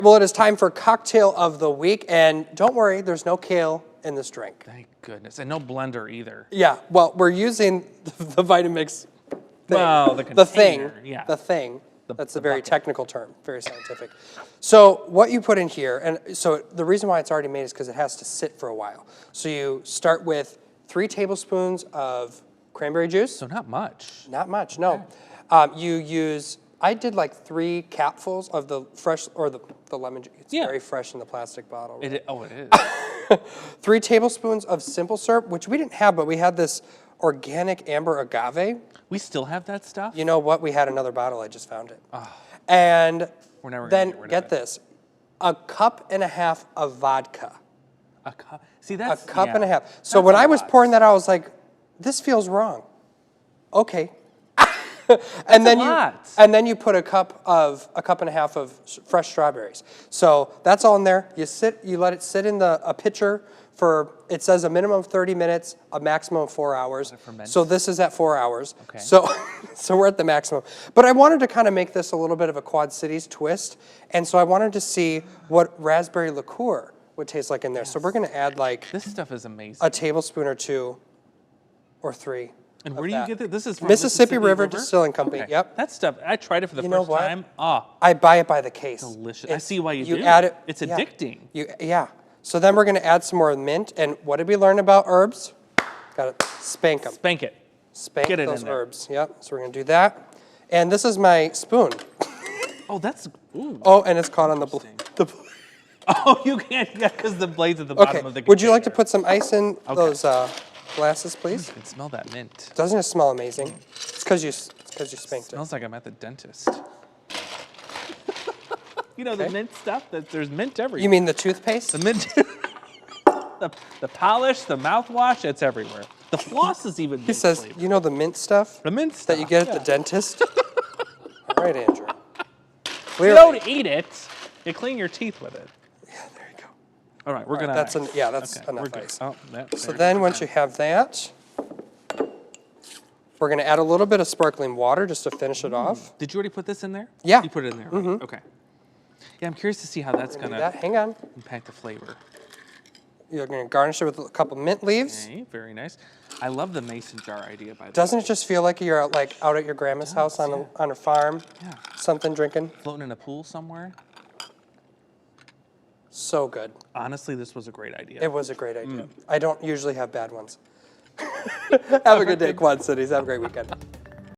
Well, it is time for cocktail of the week, and don't worry, there's no kale in this drink. Thank goodness, and no blender either. Yeah, well, we're using the Vitamix thing. Well, the container, yeah. The thing. That's a very bucket. technical term, very scientific. So what you put in here, and so the reason why it's already made is because it has to sit for a while. So you start with 3 tablespoons of cranberry juice. So not much. Not much, no. You use, I did like 3 capfuls of the fresh, or the lemon juice. It's very fresh in the plastic bottle. Right? It is. 3 tablespoons of simple syrup, which we didn't have, but we had this organic amber agave. We still have that stuff? You know what? We had another bottle. I just found it. Oh. And We're never then, gonna get this, a cup and a half of vodka. A cup? See, that's... A cup yeah. and a half. So That's when a I was lot. pouring that out, I was like, this feels wrong. Okay. and then you put a cup and a half of fresh strawberries. So that's all in there. You let it sit in a pitcher for, it says a minimum of 30 minutes, a maximum of 4 hours. So this is at 4 hours. Okay. So we're at the maximum. But I wanted to kind of make this a little bit of a Quad Cities twist, and so I wanted to see what raspberry liqueur would taste like in there. So we're going to add like This stuff is amazing. a tablespoon or 2 or 3. And where do you get this? This is from Mississippi River Distilling Company. Okay. Yep. That stuff, I tried it for the know first what? time. Ah, I buy it by the case. delicious. I see why you do. Add it. It's yeah. addicting. Yeah. So then we're going to add some more mint. And what did we learn about herbs? Got to spank them. Spank it. Spank Get it those in there. herbs. Yep. So we're going to do that. And this is my spoon. Oh, that's... Ooh. Oh, and it's caught on the Oh, you can't, yeah, because the blade's at the bottom of the container. Would you like to put some ice in those glasses, please? You can smell that mint. Doesn't it smell amazing? It's because you spanked it. Smells like I'm at the dentist. You know, the mint stuff? There's mint everywhere. You mean the toothpaste? The mint... the polish, the mouthwash, it's everywhere. The floss is even mint He says, flavored. you know the mint stuff? The mint stuff, That you get at the dentist? All right, Andrew. You Clearly. don't eat it. You clean your teeth with it. Yeah, there you go. All right, we're going to... That's enough we're good. ice. Oh, So then once you have that, we're going to add a little bit of sparkling water just to finish it off. Did you already put this in there? Yeah. You put it in there, right? Okay. Yeah, I'm curious to see how that's going to Hang on. impact the flavor. You're going to garnish it with a couple mint leaves. Okay, very nice. I love the mason jar idea, by the way. Doesn't it just feel like you're out at your grandma's house on a farm? Yeah. Something drinking? Floating in a pool somewhere? So good. Honestly, this was a great idea. It was a great idea. I don't usually have bad ones. Have a good day, Quad Cities. Have a great weekend.